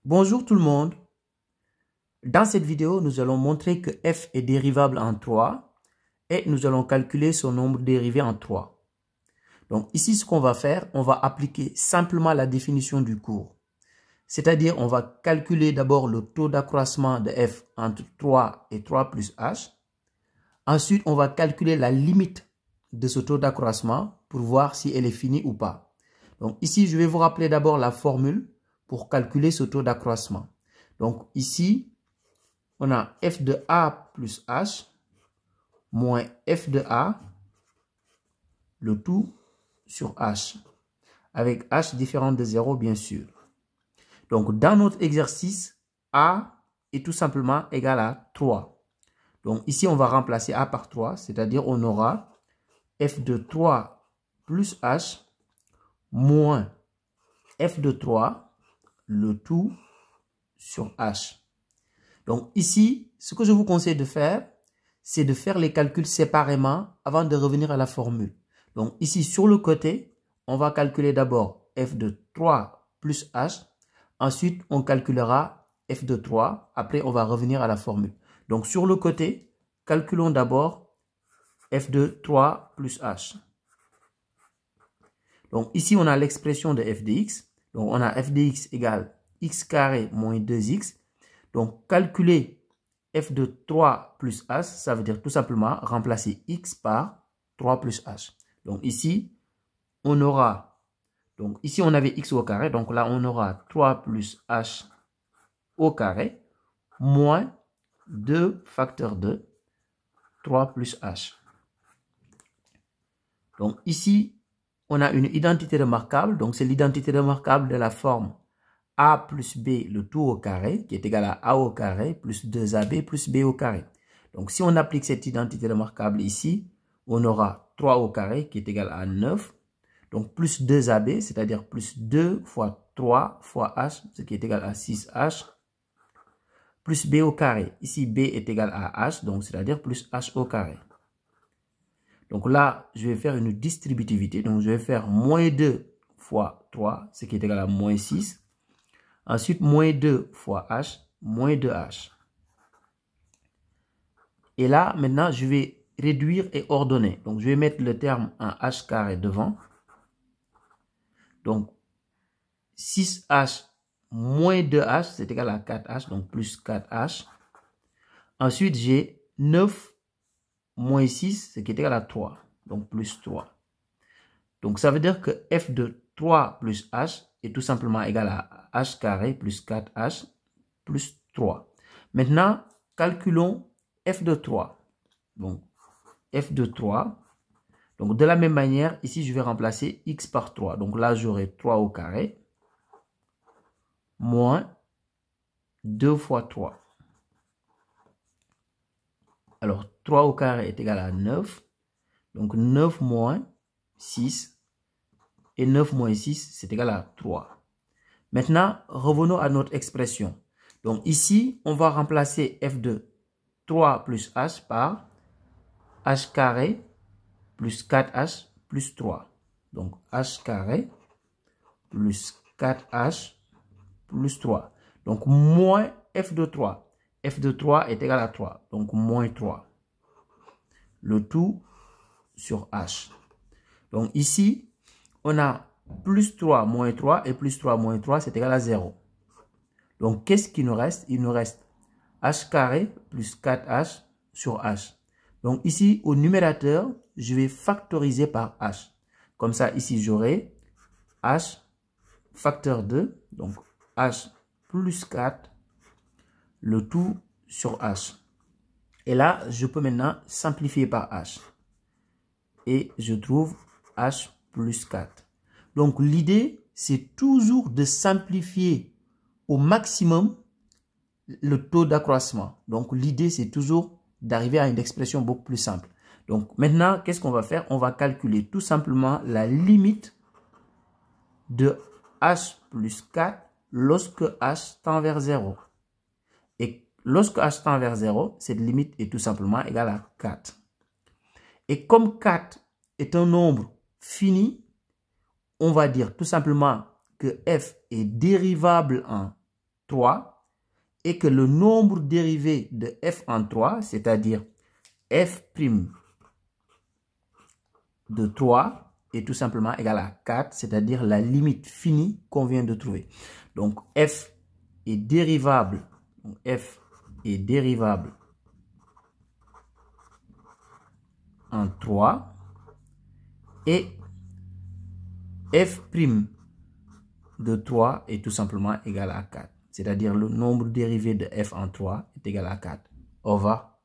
Bonjour tout le monde. Dans cette vidéo, nous allons montrer que f est dérivable en 3 et nous allons calculer son nombre dérivé en 3. Donc ici, ce qu'on va faire, on va appliquer simplement la définition du cours. C'est-à-dire, on va calculer d'abord le taux d'accroissement de f entre 3 et 3 plus h. Ensuite, on va calculer la limite de ce taux d'accroissement pour voir si elle est finie ou pas. Donc ici, je vais vous rappeler d'abord la formule pour calculer ce taux d'accroissement. Donc ici, on a f de a plus h moins f de a, le tout sur h, avec h différent de 0 bien sûr. Donc dans notre exercice, a est tout simplement égal à 3. Donc ici, on va remplacer a par 3, c'est-à-dire on aura f de 3 plus h moins f de 3, le tout sur h. Donc ici, ce que je vous conseille de faire, c'est de faire les calculs séparément avant de revenir à la formule. Donc ici, sur le côté, on va calculer d'abord f de 3 plus h. Ensuite, on calculera f de 3. Après, on va revenir à la formule. Donc sur le côté, calculons d'abord f de 3 plus h. Donc ici, on a l'expression de f de x. Donc on a f de x égale x carré moins 2x. Donc calculer f de 3 plus h, ça veut dire tout simplement remplacer x par 3 plus h. Donc ici, on aura, donc ici on avait x au carré, donc là on aura 3 plus h au carré moins 2 facteur de 3 plus h. Donc ici, on a une identité remarquable, donc c'est l'identité remarquable de la forme a plus b, le tout au carré, qui est égal à a au carré, plus 2ab plus b au carré. Donc, si on applique cette identité remarquable ici, on aura 3 au carré, qui est égal à 9. Donc, plus 2ab, c'est-à-dire plus 2 fois 3 fois h, ce qui est égal à 6h, plus b au carré. Ici, b est égal à h, donc c'est-à-dire plus h au carré. Donc là, je vais faire une distributivité. Donc, je vais faire moins 2 fois 3, ce qui est égal à moins 6. Ensuite, moins 2 fois h, moins 2h. Et là, maintenant, je vais réduire et ordonner. Donc, je vais mettre le terme en h carré devant. Donc, 6h moins 2h, c'est égal à 4h, donc plus 4h. Ensuite, j'ai 9 moins 6, ce qui est égal à 3, donc plus 3. Donc, ça veut dire que f de 3 plus h est tout simplement égal à h carré plus 4h plus 3. Maintenant, calculons f de 3. Donc, f de 3. Donc, de la même manière, ici, je vais remplacer x par 3. Donc là, j'aurai 3 au carré moins 2 fois 3. Alors, 3 au carré est égal à 9. Donc, 9 moins 6. Et 9 moins 6, c'est égal à 3. Maintenant, revenons à notre expression. Donc ici, on va remplacer f de 3 plus h par h carré plus 4h plus 3. Donc h carré plus 4h plus 3. Donc moins f de 3. F de 3 est égal à 3. Donc moins 3. Le tout sur h. Donc ici, on a plus 3 moins 3 et plus 3 moins 3, c'est égal à 0. Donc, qu'est-ce qu'il nous reste? Il nous reste h carré plus 4h sur h. Donc, ici, au numérateur, je vais factoriser par h. Comme ça, ici, j'aurai h facteur 2, donc h plus 4, le tout sur h. Et là, je peux maintenant simplifier par h. Et je trouve h plus 4. Donc, l'idée, c'est toujours de simplifier au maximum le taux d'accroissement. Donc, l'idée, c'est toujours d'arriver à une expression beaucoup plus simple. Donc, maintenant, qu'est-ce qu'on va faire? On va calculer tout simplement la limite de h plus 4 lorsque h tend vers 0. Et lorsque h tend vers 0, cette limite est tout simplement égale à 4. Et comme 4 est un nombre fini, on va dire tout simplement que f est dérivable en 3 et que le nombre dérivé de f en 3, c'est-à-dire f' de 3 est tout simplement égal à 4, c'est-à-dire la limite finie qu'on vient de trouver. Donc, f est dérivable. Donc, f est dérivable en 3 et f' de 3 est tout simplement égal à 4. C'est-à-dire le nombre dérivé de f en 3 est égal à 4. Au revoir.